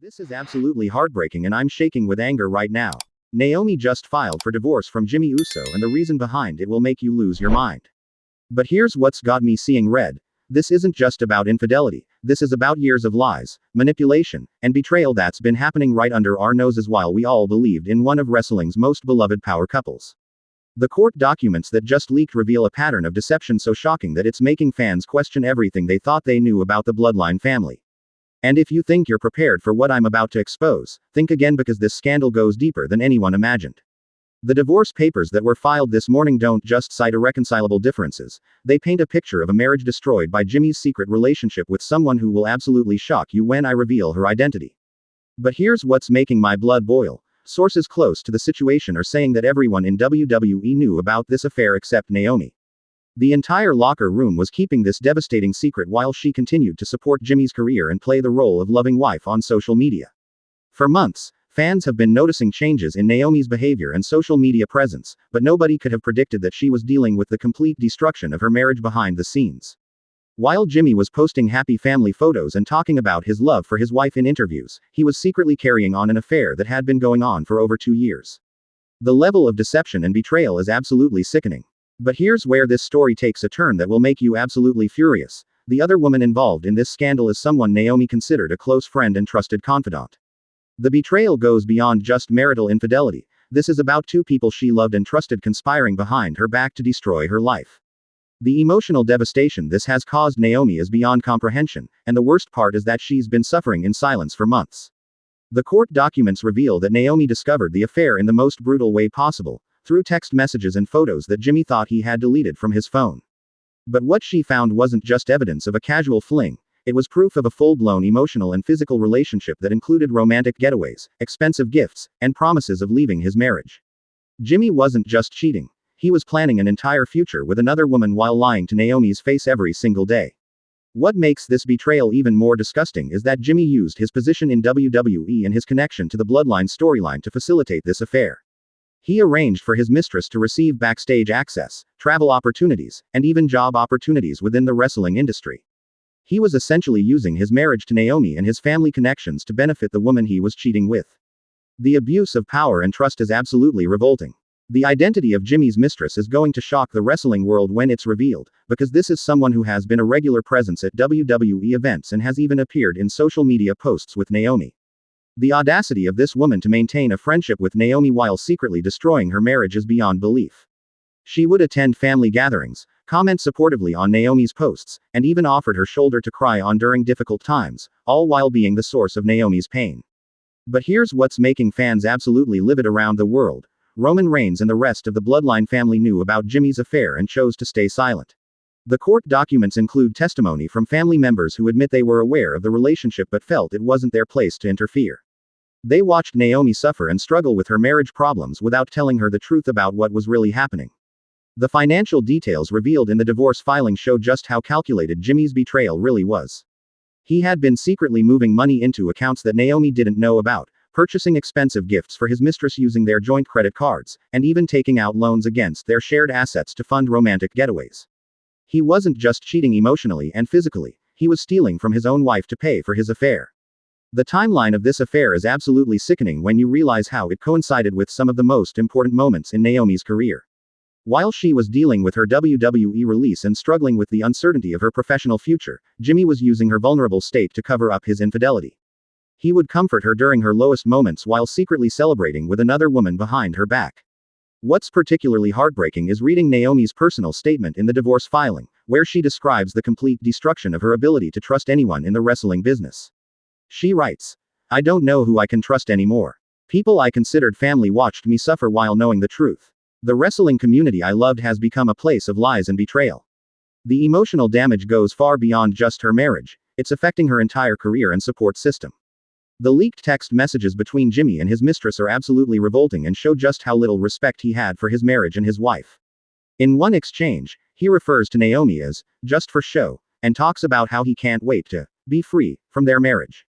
This is absolutely heartbreaking and I'm shaking with anger right now. Naomi just filed for divorce from Jimmy Uso and the reason behind it will make you lose your mind. But here's what's got me seeing red. This isn't just about infidelity, this is about years of lies, manipulation, and betrayal that's been happening right under our noses while we all believed in one of wrestling's most beloved power couples. The court documents that just leaked reveal a pattern of deception so shocking that it's making fans question everything they thought they knew about the Bloodline family. And if you think you're prepared for what I'm about to expose, think again because this scandal goes deeper than anyone imagined. The divorce papers that were filed this morning don't just cite irreconcilable differences, they paint a picture of a marriage destroyed by Jimmy's secret relationship with someone who will absolutely shock you when I reveal her identity. But here's what's making my blood boil. Sources close to the situation are saying that everyone in WWE knew about this affair except Naomi. The entire locker room was keeping this devastating secret while she continued to support Jimmy's career and play the role of loving wife on social media. For months, fans have been noticing changes in Naomi's behavior and social media presence, but nobody could have predicted that she was dealing with the complete destruction of her marriage behind the scenes. While Jimmy was posting happy family photos and talking about his love for his wife in interviews, he was secretly carrying on an affair that had been going on for over 2 years. The level of deception and betrayal is absolutely sickening. But here's where this story takes a turn that will make you absolutely furious. The other woman involved in this scandal is someone Naomi considered a close friend and trusted confidant. The betrayal goes beyond just marital infidelity. This is about two people she loved and trusted conspiring behind her back to destroy her life. The emotional devastation this has caused Naomi is beyond comprehension, and the worst part is that she's been suffering in silence for months. The court documents reveal that Naomi discovered the affair in the most brutal way possible, through text messages and photos that Jimmy thought he had deleted from his phone. But what she found wasn't just evidence of a casual fling, it was proof of a full-blown emotional and physical relationship that included romantic getaways, expensive gifts, and promises of leaving his marriage. Jimmy wasn't just cheating, he was planning an entire future with another woman while lying to Naomi's face every single day. What makes this betrayal even more disgusting is that Jimmy used his position in WWE and his connection to the Bloodline storyline to facilitate this affair. He arranged for his mistress to receive backstage access, travel opportunities, and even job opportunities within the wrestling industry. He was essentially using his marriage to Naomi and his family connections to benefit the woman he was cheating with. The abuse of power and trust is absolutely revolting. The identity of Jimmy's mistress is going to shock the wrestling world when it's revealed, because this is someone who has been a regular presence at WWE events and has even appeared in social media posts with Naomi. The audacity of this woman to maintain a friendship with Naomi while secretly destroying her marriage is beyond belief. She would attend family gatherings, comment supportively on Naomi's posts, and even offered her shoulder to cry on during difficult times, all while being the source of Naomi's pain. But here's what's making fans absolutely livid around the world. Roman Reigns and the rest of the Bloodline family knew about Jimmy's affair and chose to stay silent. The court documents include testimony from family members who admit they were aware of the relationship but felt it wasn't their place to interfere. They watched Naomi suffer and struggle with her marriage problems without telling her the truth about what was really happening. The financial details revealed in the divorce filing show just how calculated Jimmy's betrayal really was. He had been secretly moving money into accounts that Naomi didn't know about, purchasing expensive gifts for his mistress using their joint credit cards, and even taking out loans against their shared assets to fund romantic getaways. He wasn't just cheating emotionally and physically, he was stealing from his own wife to pay for his affair. The timeline of this affair is absolutely sickening when you realize how it coincided with some of the most important moments in Naomi's career. While she was dealing with her WWE release and struggling with the uncertainty of her professional future, Jimmy was using her vulnerable state to cover up his infidelity. He would comfort her during her lowest moments while secretly celebrating with another woman behind her back. What's particularly heartbreaking is reading Naomi's personal statement in the divorce filing, where she describes the complete destruction of her ability to trust anyone in the wrestling business. She writes, "I don't know who I can trust anymore. People I considered family watched me suffer while knowing the truth. The wrestling community I loved has become a place of lies and betrayal." The emotional damage goes far beyond just her marriage, it's affecting her entire career and support system. The leaked text messages between Jimmy and his mistress are absolutely revolting and show just how little respect he had for his marriage and his wife. In one exchange, he refers to Naomi as just for show, and talks about how he can't wait to be free from their marriage.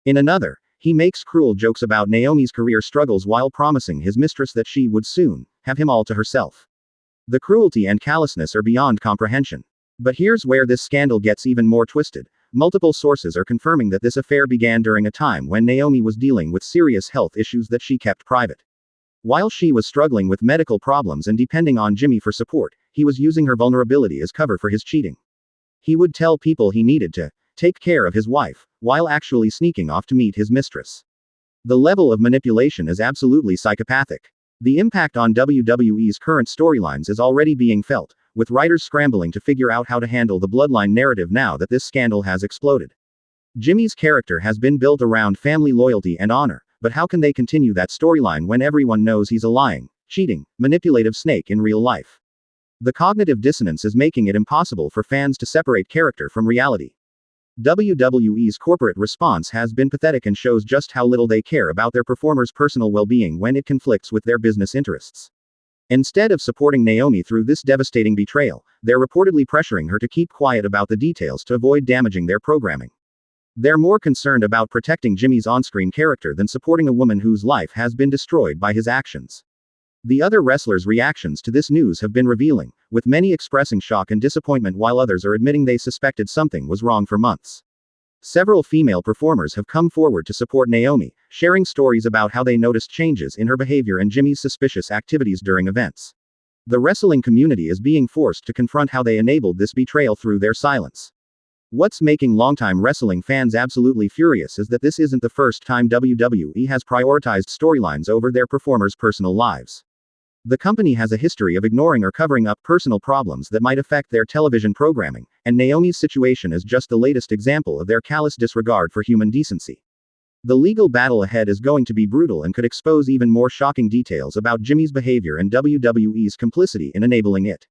In another, he makes cruel jokes about Naomi's career struggles while promising his mistress that she would soon have him all to herself. The cruelty and callousness are beyond comprehension. But here's where this scandal gets even more twisted. multiple sources are confirming that this affair began during a time when Naomi was dealing with serious health issues that she kept private. While she was struggling with medical problems and depending on Jimmy for support, he was using her vulnerability as cover for his cheating. He would tell people he needed to take care of his wife, while actually sneaking off to meet his mistress. The level of manipulation is absolutely psychopathic. The impact on WWE's current storylines is already being felt, with writers scrambling to figure out how to handle the bloodline narrative now that this scandal has exploded. Jimmy's character has been built around family loyalty and honor, but how can they continue that storyline when everyone knows he's a lying, cheating, manipulative snake in real life? The cognitive dissonance is making it impossible for fans to separate character from reality. WWE's corporate response has been pathetic and shows just how little they care about their performers' personal well-being when it conflicts with their business interests. Instead of supporting Naomi through this devastating betrayal, they're reportedly pressuring her to keep quiet about the details to avoid damaging their programming. They're more concerned about protecting Jimmy's on-screen character than supporting a woman whose life has been destroyed by his actions. The other wrestlers' reactions to this news have been revealing, with many expressing shock and disappointment while others are admitting they suspected something was wrong for months. Several female performers have come forward to support Naomi, sharing stories about how they noticed changes in her behavior and Jimmy's suspicious activities during events. The wrestling community is being forced to confront how they enabled this betrayal through their silence. What's making longtime wrestling fans absolutely furious is that this isn't the first time WWE has prioritized storylines over their performers' personal lives. The company has a history of ignoring or covering up personal problems that might affect their television programming, and Naomi's situation is just the latest example of their callous disregard for human decency. The legal battle ahead is going to be brutal and could expose even more shocking details about Jimmy's behavior and WWE's complicity in enabling it.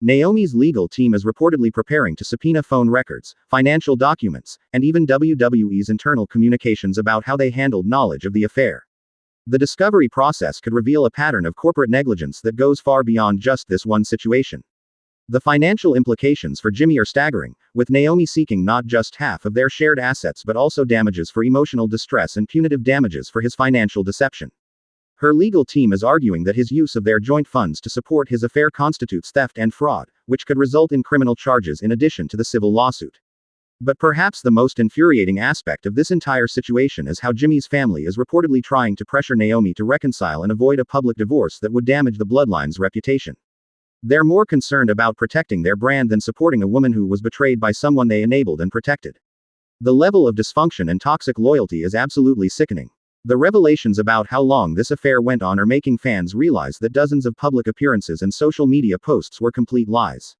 Naomi's legal team is reportedly preparing to subpoena phone records, financial documents, and even WWE's internal communications about how they handled knowledge of the affair. The discovery process could reveal a pattern of corporate negligence that goes far beyond just this one situation. The financial implications for Jimmy are staggering, with Naomi seeking not just half of their shared assets but also damages for emotional distress and punitive damages for his financial deception. Her legal team is arguing that his use of their joint funds to support his affair constitutes theft and fraud, which could result in criminal charges in addition to the civil lawsuit. But perhaps the most infuriating aspect of this entire situation is how Jimmy's family is reportedly trying to pressure Naomi to reconcile and avoid a public divorce that would damage the bloodline's reputation. They're more concerned about protecting their brand than supporting a woman who was betrayed by someone they enabled and protected. The level of dysfunction and toxic loyalty is absolutely sickening. The revelations about how long this affair went on are making fans realize that dozens of public appearances and social media posts were complete lies.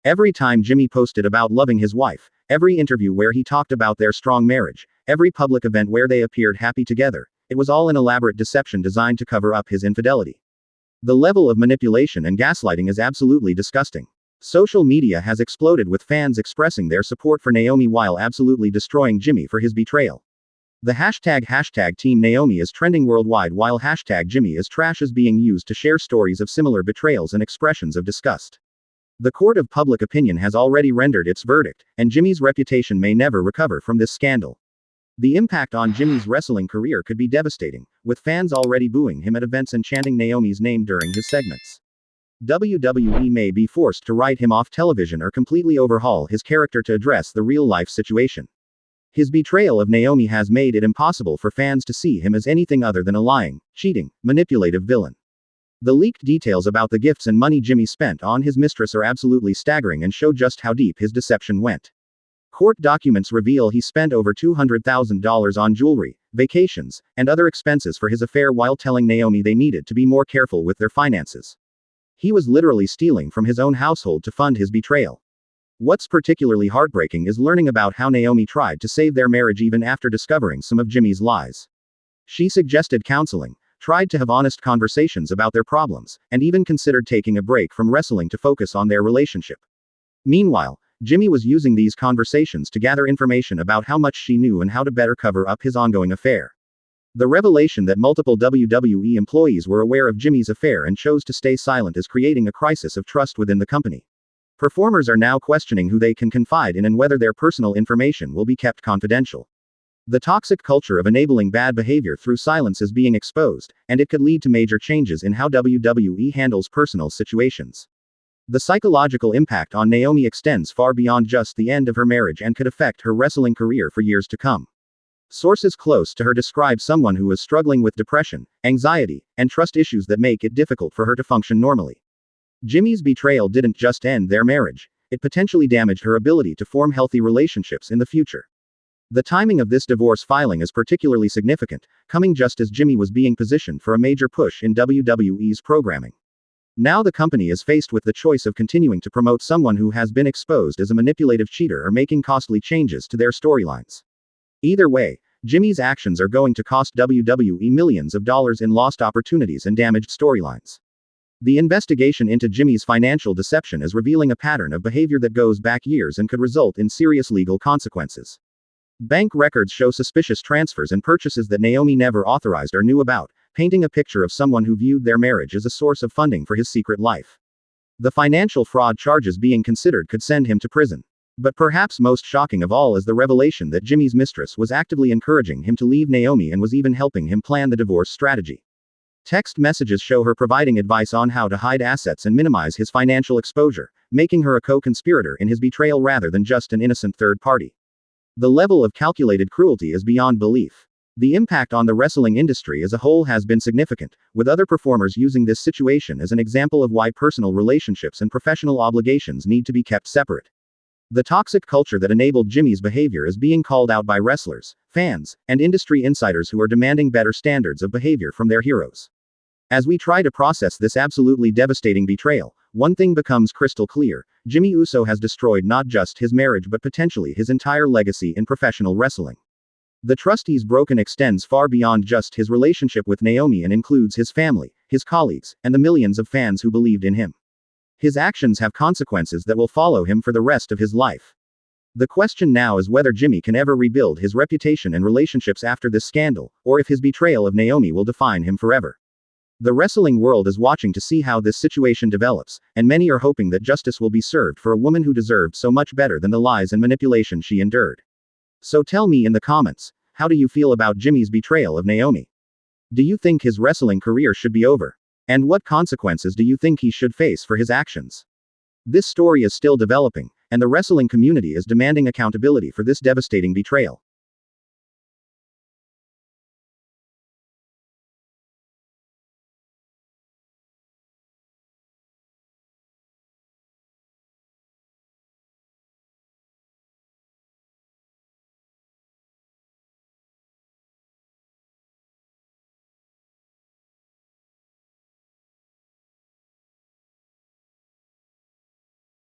Every time Jimmy posted about loving his wife, every interview where he talked about their strong marriage, every public event where they appeared happy together, it was all an elaborate deception designed to cover up his infidelity. The level of manipulation and gaslighting is absolutely disgusting. Social media has exploded with fans expressing their support for Naomi while absolutely destroying Jimmy for his betrayal. The hashtag Team Naomi is trending worldwide while hashtag Jimmy is trash is being used to share stories of similar betrayals and expressions of disgust. The court of public opinion has already rendered its verdict, and Jimmy's reputation may never recover from this scandal. The impact on Jimmy's wrestling career could be devastating, with fans already booing him at events and chanting Naomi's name during his segments. WWE may be forced to write him off television or completely overhaul his character to address the real-life situation. His betrayal of Naomi has made it impossible for fans to see him as anything other than a lying, cheating, manipulative villain. The leaked details about the gifts and money Jimmy spent on his mistress are absolutely staggering and show just how deep his deception went. Court documents reveal he spent over $200,000 on jewelry, vacations, and other expenses for his affair while telling Naomi they needed to be more careful with their finances. He was literally stealing from his own household to fund his betrayal. What's particularly heartbreaking is learning about how Naomi tried to save their marriage even after discovering some of Jimmy's lies. She suggested counseling, tried to have honest conversations about their problems, and even considered taking a break from wrestling to focus on their relationship. Meanwhile, Jimmy was using these conversations to gather information about how much she knew and how to better cover up his ongoing affair. The revelation that multiple WWE employees were aware of Jimmy's affair and chose to stay silent is creating a crisis of trust within the company. Performers are now questioning who they can confide in and whether their personal information will be kept confidential. The toxic culture of enabling bad behavior through silence is being exposed, and it could lead to major changes in how WWE handles personal situations. The psychological impact on Naomi extends far beyond just the end of her marriage and could affect her wrestling career for years to come. Sources close to her describe someone who is struggling with depression, anxiety, and trust issues that make it difficult for her to function normally. Jimmy's betrayal didn't just end their marriage, it potentially damaged her ability to form healthy relationships in the future. The timing of this divorce filing is particularly significant, coming just as Jimmy was being positioned for a major push in WWE's programming. Now the company is faced with the choice of continuing to promote someone who has been exposed as a manipulative cheater or making costly changes to their storylines. Either way, Jimmy's actions are going to cost WWE millions of dollars in lost opportunities and damaged storylines. The investigation into Jimmy's financial deception is revealing a pattern of behavior that goes back years and could result in serious legal consequences. Bank records show suspicious transfers and purchases that Naomi never authorized or knew about, painting a picture of someone who viewed their marriage as a source of funding for his secret life. The financial fraud charges being considered could send him to prison. But perhaps most shocking of all is the revelation that Jimmy's mistress was actively encouraging him to leave Naomi and was even helping him plan the divorce strategy. Text messages show her providing advice on how to hide assets and minimize his financial exposure, making her a co-conspirator in his betrayal rather than just an innocent third party. The level of calculated cruelty is beyond belief. The impact on the wrestling industry as a whole has been significant, with other performers using this situation as an example of why personal relationships and professional obligations need to be kept separate. The toxic culture that enabled Jimmy's behavior is being called out by wrestlers, fans, and industry insiders who are demanding better standards of behavior from their heroes. As we try to process this absolutely devastating betrayal, one thing becomes crystal clear: Jimmy Uso has destroyed not just his marriage but potentially his entire legacy in professional wrestling. The trust he's broken extends far beyond just his relationship with Naomi and includes his family, his colleagues, and the millions of fans who believed in him. His actions have consequences that will follow him for the rest of his life. The question now is whether Jimmy can ever rebuild his reputation and relationships after this scandal, or if his betrayal of Naomi will define him forever. The wrestling world is watching to see how this situation develops, and many are hoping that justice will be served for a woman who deserved so much better than the lies and manipulation she endured. So tell me in the comments, how do you feel about Jimmy's betrayal of Naomi? Do you think his wrestling career should be over? And what consequences do you think he should face for his actions? This story is still developing, and the wrestling community is demanding accountability for this devastating betrayal.